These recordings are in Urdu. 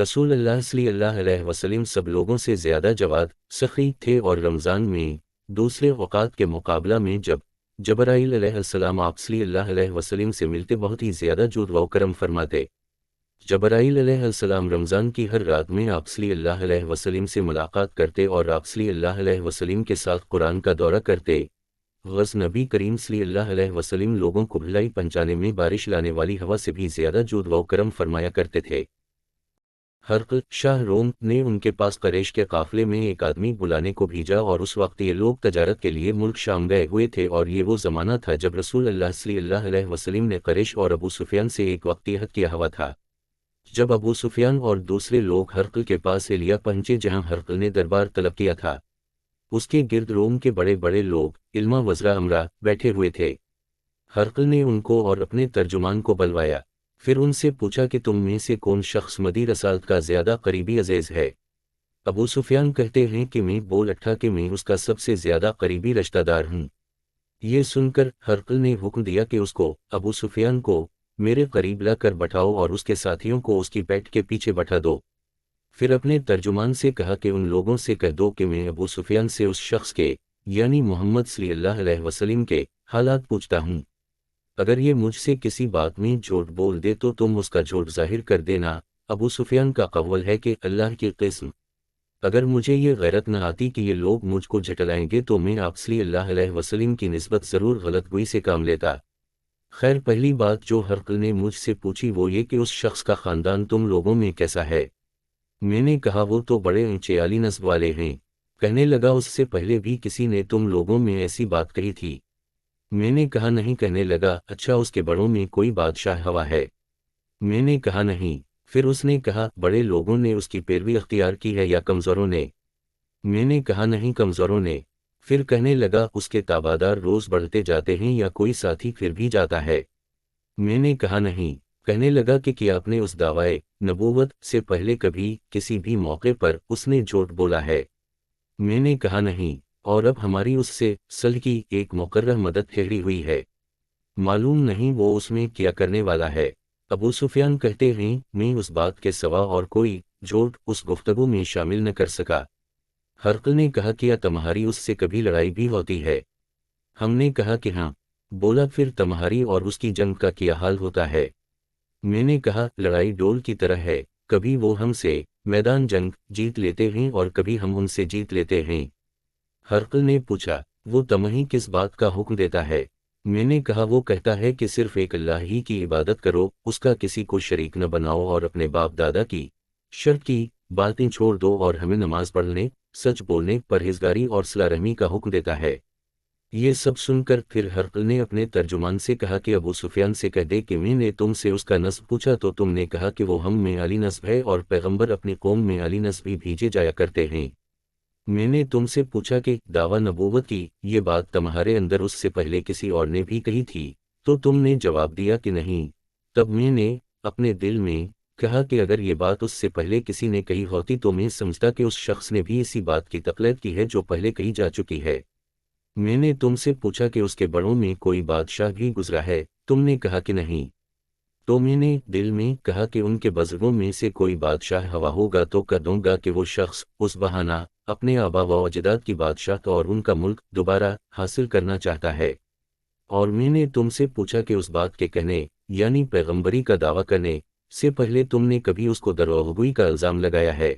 رسول اللہ صلی اللہ علیہ وسلم سب لوگوں سے زیادہ جواد، سخی تھے، اور رمضان میں دوسرے اوقات کے مقابلہ میں جب جبرائیل علیہ السلام آپ صلی اللہ علیہ وسلم سے ملتے بہت ہی زیادہ جود و کرم فرماتے۔ جبرائیل علیہ السلام رمضان کی ہر رات میں آپ صلی اللہ علیہ وسلم سے ملاقات کرتے اور آپ صلی اللہ علیہ وسلم کے ساتھ قرآن کا دورہ کرتے۔ غز نبی کریم صلی اللہ علیہ وسلم لوگوں کو بھلائی پہنچانے میں بارش لانے والی ہوا سے بھی زیادہ جود و کرم فرمایا کرتے تھے۔ ہرقل شاہ روم نے ان کے پاس قریش کے قافلے میں ایک آدمی بلانے کو بھیجا، اور اس وقت یہ لوگ تجارت کے لیے ملک شام گئے ہوئے تھے، اور یہ وہ زمانہ تھا جب رسول اللہ صلی اللہ علیہ وسلم نے قریش اور ابو سفیان سے ایک وقتی عہد کیا ہوا تھا۔ جب ابو سفیان اور دوسرے لوگ ہرقل کے پاس ایلیا پہنچے جہاں ہرقل نے دربار طلب کیا تھا، اس کے گرد روم کے بڑے بڑے لوگ علما وزراء امرا بیٹھے ہوئے تھے۔ ہرقل نے ان کو اور اپنے ترجمان کو بلوایا، پھر ان سے پوچھا کہ تم میں سے کون شخص مدی رسالت کا زیادہ قریبی عزیز ہے؟ ابو سفیان کہتے ہیں کہ میں بول اٹھا کہ میں اس کا سب سے زیادہ قریبی رشتہ دار ہوں۔ یہ سن کر ہرقل نے حکم دیا کہ اس کو، ابو سفیان کو، میرے قریب لا کر بٹھاؤ اور اس کے ساتھیوں کو اس کی پیٹھ کے پیچھے بٹھا دو۔ پھر اپنے ترجمان سے کہا کہ ان لوگوں سے کہہ دو کہ میں ابو سفیان سے اس شخص کے، یعنی محمد صلی اللہ علیہ وسلم کے حالات پوچھتا ہوں۔ اگر یہ مجھ سے کسی بات میں جھوٹ بول دے تو تم اس کا جھوٹ ظاہر کر دینا۔ ابو سفیان کا قول ہے کہ اللہ کی قسم، اگر مجھے یہ غیرت نہ آتی کہ یہ لوگ مجھ کو جھٹلائیں گے تو میں آپ صلی اللہ علیہ وسلم کی نسبت ضرور غلط گوئی سے کام لیتا۔ خیر، پہلی بات جو ہرقل نے مجھ سے پوچھی وہ یہ کہ اس شخص کا خاندان تم لوگوں میں کیسا ہے؟ میں نے کہا وہ تو بڑے اونچے عالی نسب والے ہیں۔ کہنے لگا اس سے پہلے بھی کسی نے تم لوگوں میں ایسی بات کہی تھی؟ میں نے کہا نہیں۔ کہنے لگا اچھا اس کے بڑوں میں کوئی بادشاہ ہوا ہے؟ میں نے کہا نہیں۔ پھر اس نے کہا بڑے لوگوں نے اس کی پیروی اختیار کی ہے یا کمزوروں نے؟ میں نے کہا نہیں، کمزوروں نے۔ پھر کہنے لگا اس کے تابعدار روز بڑھتے جاتے ہیں یا کوئی ساتھی پھر بھی جاتا ہے؟ میں نے کہا نہیں۔ کہنے لگا کہ کیا آپ نے اس دعوی نبوت سے پہلے کبھی کسی بھی موقع پر اس نے جھوٹ بولا ہے؟ میں نے کہا نہیں، اور اب ہماری اس سے صلح کی ایک مقررہ مدت ٹھہری ہوئی ہے، معلوم نہیں وہ اس میں کیا کرنے والا ہے۔ ابو سفیان کہتے ہیں میں اس بات کے سوا اور کوئی جھوٹ اس گفتگو میں شامل نہ کر سکا۔ ہرقل نے کہا کیا تمہاری اس سے کبھی لڑائی بھی ہوتی ہے؟ ہم نے کہا کہ ہاں۔ بولا پھر تمہاری اور اس کی جنگ کا کیا حال ہوتا ہے؟ میں نے کہا لڑائی ڈول کی طرح ہے، کبھی وہ ہم سے میدان جنگ جیت لیتے ہیں اور کبھی ہم ان سے جیت لیتے ہیں۔ ہرقل نے پوچھا وہ تمہیں کس بات کا حکم دیتا ہے؟ میں نے کہا وہ کہتا ہے کہ صرف ایک اللہ ہی کی عبادت کرو، اس کا کسی کو شریک نہ بناؤ، اور اپنے باپ دادا کی شرک کی باتیں چھوڑ دو، اور ہمیں نماز پڑھنے، سچ بولنے، پرہیزگاری اور صلہ رحمی کا حکم دیتا ہے۔ یہ سب سن کر پھر ہرقل نے اپنے ترجمان سے کہا کہ ابو سفیان سے کہہ دے کہ میں نے تم سے اس کا نسب پوچھا تو تم نے کہا کہ وہ ہم میں علی نسب ہے، اور پیغمبر اپنی قوم میں علی نسب ہی بھیجے جایا کرتے ہیں۔ میں نے تم سے پوچھا کہ دعویٰ نبوت کی یہ بات تمہارے اندر اس سے پہلے کسی اور نے بھی کہی تھی، تو تم نے جواب دیا کہ نہیں۔ تب میں نے اپنے دل میں کہا کہ اگر یہ بات اس سے پہلے کسی نے کہی ہوتی تو میں سمجھتا کہ اس شخص نے بھی اسی بات کی تقلید کی ہے جو پہلے کہی جا چکی ہے۔ میں نے تم سے پوچھا کہ اس کے بڑوں میں کوئی بادشاہ بھی گزرا ہے، تم نے کہا کہ نہیں۔ تو میں نے دل میں کہا کہ ان کے بزرگوں میں سے کوئی بادشاہ ہوا ہوگا تو کہہ دوں گا کہ وہ شخص اس بہانہ اپنے آبا و اجداد کی بادشاہت اور ان کا ملک دوبارہ حاصل کرنا چاہتا ہے۔ اور میں نے تم سے پوچھا کہ اس بات کے کہنے یعنی پیغمبری کا دعویٰ کرنے سے پہلے تم نے کبھی اس کو دروغگوئی کا الزام لگایا ہے؟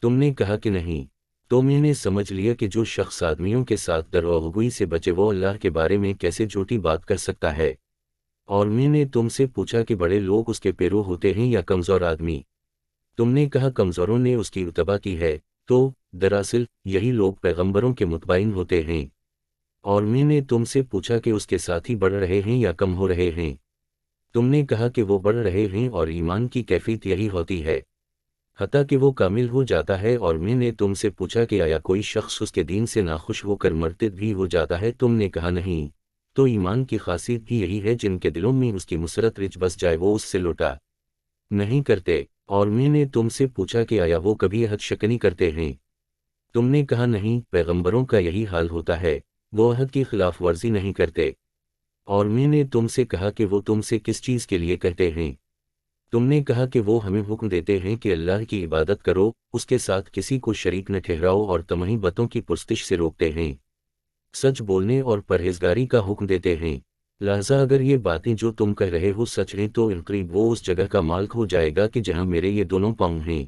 تم نے کہا کہ نہیں۔ تو میں نے سمجھ لیا کہ جو شخص آدمیوں کے ساتھ دروغگوئی سے بچے وہ اللہ کے بارے میں کیسے جھوٹی بات کر سکتا ہے۔ اور میں نے تم سے پوچھا کہ بڑے لوگ اس کے پیرو ہوتے ہیں یا کمزور آدمی؟ تم نے کہا کمزوروں نے اس کی اتباع کی ہے، تو دراصل یہی لوگ پیغمبروں کے متبعین ہوتے ہیں۔ اور میں نے تم سے پوچھا کہ اس کے ساتھی بڑھ رہے ہیں یا کم ہو رہے ہیں؟ تم نے کہا کہ وہ بڑھ رہے ہیں، اور ایمان کی کیفیت یہی ہوتی ہے حتیٰ کہ وہ کامل ہو جاتا ہے۔ اور میں نے تم سے پوچھا کہ آیا کوئی شخص اس کے دین سے ناخوش ہو کر مرتد بھی ہو جاتا ہے؟ تم نے کہا نہیں۔ تو ایمان کی خاصیت بھی یہی ہے جن کے دلوں میں اس کی مسرت رچ بس جائے وہ اس سے لوٹا نہیں کرتے۔ اور میں نے تم سے پوچھا کہ آیا وہ کبھی عہد شکنی کرتے ہیں؟ تم نے کہا نہیں، پیغمبروں کا یہی حال ہوتا ہے، وہ عہد کی خلاف ورزی نہیں کرتے۔ اور میں نے تم سے کہا کہ وہ تم سے کس چیز کے لیے کہتے ہیں؟ تم نے کہا کہ وہ ہمیں حکم دیتے ہیں کہ اللہ کی عبادت کرو، اس کے ساتھ کسی کو شریک نہ ٹھہراؤ، اور تمہیں بتوں کی پرستش سے روکتے ہیں، سچ بولنے اور پرہیزگاری کا حکم دیتے ہیں۔ لہذا اگر یہ باتیں جو تم کہہ رہے ہو سچ ہیں تو انقریب وہ اس جگہ کا مالک ہو جائے گا کہ جہاں میرے یہ دونوں پاؤں ہیں۔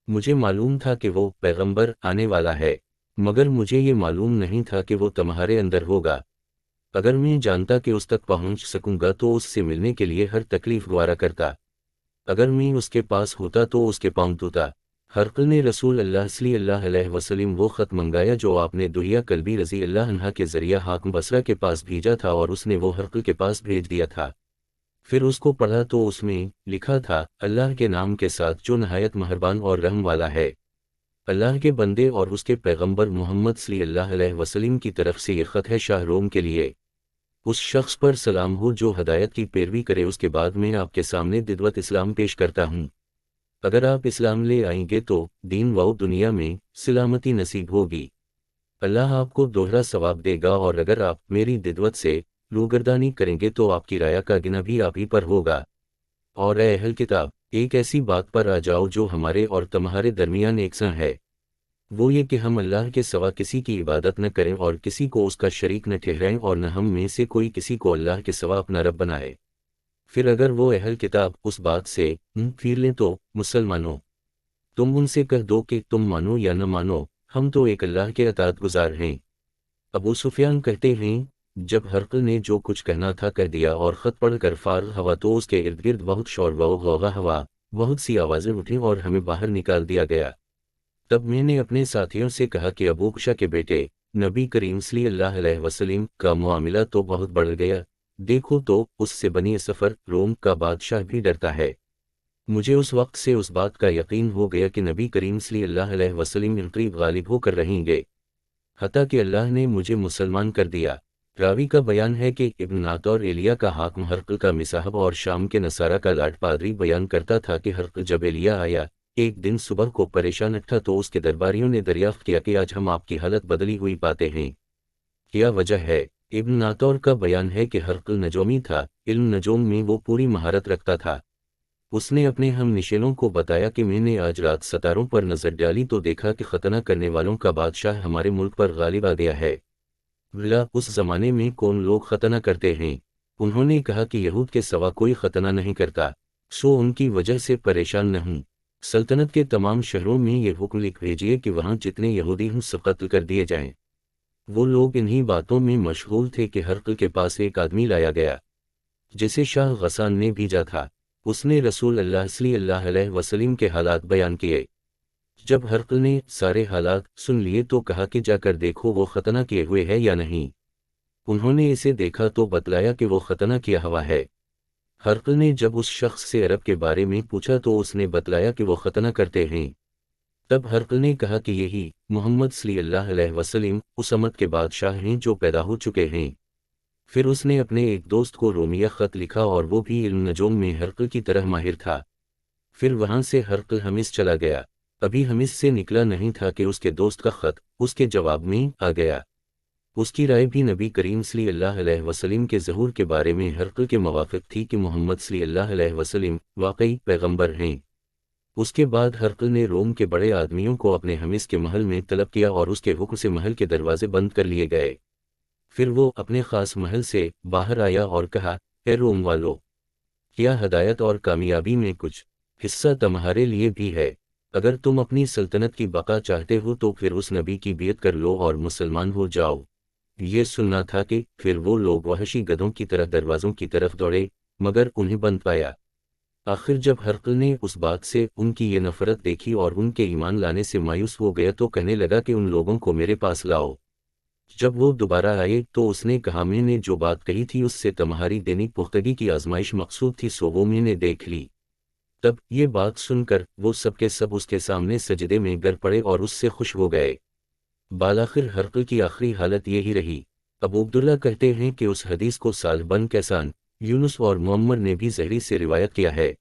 مجھے معلوم تھا کہ وہ پیغمبر آنے والا ہے، مگر مجھے یہ معلوم نہیں تھا کہ وہ تمہارے اندر ہوگا۔ اگر میں جانتا کہ اس تک پہنچ سکوں گا تو اس سے ملنے کے لیے ہر تکلیف گوارا کرتا، اگر میں اس کے پاس ہوتا تو اس کے پاؤں دھوتا۔ ہرقل نے رسول اللہ صلی اللہ علیہ وسلم وہ خط منگایا جو آپ نے دہیہ کلبی رضی اللہ عنہ کے ذریعہ حاکم بصرہ کے پاس بھیجا تھا، اور اس نے وہ ہرقل کے پاس بھیج دیا تھا۔ پھر اس کو پڑھا تو اس میں لکھا تھا، اللہ کے نام کے ساتھ جو نہایت مہربان اور رحم والا ہے۔ اللہ کے بندے اور اس کے پیغمبر محمد صلی اللہ علیہ وسلم کی طرف سے یہ خط ہے شاہ روم کے لیے۔ اس شخص پر سلام ہو جو ہدایت کی پیروی کرے، اس کے بعد میں آپ کے سامنے دعوت اسلام پیش کرتا ہوں۔ اگر آپ اسلام لے آئیں گے تو دین و دنیا میں سلامتی نصیب ہوگی، اللہ آپ کو دوہرا ثواب دے گا، اور اگر آپ میری دعوت سے روگردانی کریں گے تو آپ کی رایا کا گنا بھی آپ ہی پر ہوگا۔ اور اے اہل کتاب، ایک ایسی بات پر آ جاؤ جو ہمارے اور تمہارے درمیان یکساں ہے، وہ یہ کہ ہم اللہ کے سوا کسی کی عبادت نہ کریں اور کسی کو اس کا شریک نہ ٹھہرائیں، اور نہ ہم میں سے کوئی کسی کو اللہ کے سوا اپنا رب بنائے۔ پھر اگر وہ اہل کتاب اس بات سے منہ پھیر لیں تو مسلمانوں، تم ان سے کہہ دو کہ تم مانو یا نہ مانو، ہم تو ایک اللہ کے اطاعت گزار ہیں۔ ابو سفیان کہتے ہیں، جب ہرقل نے جو کچھ کہنا تھا کہہ دیا اور خط پڑھ کر فارغ ہوا تو اس کے ارد گرد بہت شور و غوغا ہوا، بہت سی آوازیں اٹھیں اور ہمیں باہر نکال دیا گیا۔ تب میں نے اپنے ساتھیوں سے کہا کہ ابو بکشا کے بیٹے نبی کریم صلی اللہ علیہ وسلم کا معاملہ تو بہت بڑھ گیا، دیکھو تو اس سے بنی سفر روم کا بادشاہ بھی ڈرتا ہے۔ مجھے اس وقت سے اس بات کا یقین ہو گیا کہ نبی کریم صلی اللہ علیہ وسلم انقریب غالب ہو کر رہیں گے، حتیٰ کہ اللہ نے مجھے مسلمان کر دیا۔ راوی کا بیان ہے کہ ابن نات اور ایلیا کا حاکم ہرقل کا مصاحب اور شام کے نصارہ کا لاٹ پادری بیان کرتا تھا کہ ہرقل جب ایلیا آیا ایک دن صبح کو پریشان تھا تو اس کے درباریوں نے دریافت کیا کہ آج ہم آپ کی حالت بدلی ہوئی پاتے ہیں، کیا وجہ ہے؟ ابن ناتور کا بیان ہے کہ ہرقل نجومی تھا، علم نجوم میں وہ پوری مہارت رکھتا تھا۔ اس نے اپنے ہم نشینوں کو بتایا کہ میں نے آج رات ستاروں پر نظر ڈالی تو دیکھا کہ ختنہ کرنے والوں کا بادشاہ ہمارے ملک پر غالب آ گیا ہے۔ بھلا اس زمانے میں کون لوگ ختنہ کرتے ہیں؟ انہوں نے کہا کہ یہود کے سوا کوئی ختنہ نہیں کرتا، سو ان کی وجہ سے پریشان نہ ہوں۔ سلطنت کے تمام شہروں میں یہ حکم لکھ بھیجیے کہ وہاں جتنے یہودی ہوں سب قتل کر دیے جائیں۔ وہ لوگ انہی باتوں میں مشغول تھے کہ ہرقل کے پاس ایک آدمی لایا گیا جسے شاہ غسان نے بھیجا تھا۔ اس نے رسول اللہ صلی اللہ علیہ وسلم کے حالات بیان کیے۔ جب ہرقل نے سارے حالات سن لیے تو کہا کہ جا کر دیکھو وہ ختنہ کیے ہوئے ہے یا نہیں۔ انہوں نے اسے دیکھا تو بتلایا کہ وہ ختنہ کیا ہوا ہے۔ ہرقل نے جب اس شخص سے عرب کے بارے میں پوچھا تو اس نے بتلایا کہ وہ ختنہ کرتے ہیں۔ تب ہرقل نے کہا کہ یہی محمد صلی اللہ علیہ وسلم اس امت کے بادشاہ ہیں جو پیدا ہو چکے ہیں۔ پھر اس نے اپنے ایک دوست کو رومیہ خط لکھا اور وہ بھی علم نجوم میں ہرقل کی طرح ماہر تھا۔ پھر وہاں سے ہرقل حمص چلا گیا، ابھی حمص سے نکلا نہیں تھا کہ اس کے دوست کا خط اس کے جواب میں آ گیا۔ اس کی رائے بھی نبی کریم صلی اللہ علیہ وسلم کے ظہور کے بارے میں ہرقل کے موافق تھی کہ محمد صلی اللہ علیہ وسلم واقعی پیغمبر ہیں۔ اس کے بعد ہرقل نے روم کے بڑے آدمیوں کو اپنے حمص کے محل میں طلب کیا اور اس کے حکم سے محل کے دروازے بند کر لیے گئے۔ پھر وہ اپنے خاص محل سے باہر آیا اور کہا، اے روم والو، کیا ہدایت اور کامیابی میں کچھ حصہ تمہارے لیے بھی ہے؟ اگر تم اپنی سلطنت کی بقا چاہتے ہو تو پھر اس نبی کی بیعت کر لو اور مسلمان ہو جاؤ۔ یہ سننا تھا کہ پھر وہ لوگ وحشی گدھوں کی طرح دروازوں کی طرف دوڑے مگر انہیں بند پایا۔ آخر جب ہرقل نے اس بات سے ان کی یہ نفرت دیکھی اور ان کے ایمان لانے سے مایوس ہو گیا تو کہنے لگا کہ ان لوگوں کو میرے پاس لاؤ۔ جب وہ دوبارہ آئے تو اس نے کہا، میں نے جو بات کہی تھی اس سے تمہاری دینی پختگی کی آزمائش مقصود تھی سو وہ میں نے دیکھ لی۔ تب یہ بات سن کر وہ سب کے سب اس کے سامنے سجدے میں گر پڑے اور اس سے خوش ہو گئے۔ بالاخر ہرقل کی آخری حالت یہی رہی۔ ابو عبداللہ کہتے ہیں کہ اس حدیث کو صالح بن کیسان، یونس اور معمر نے بھی زہری سے روایت کیا ہے۔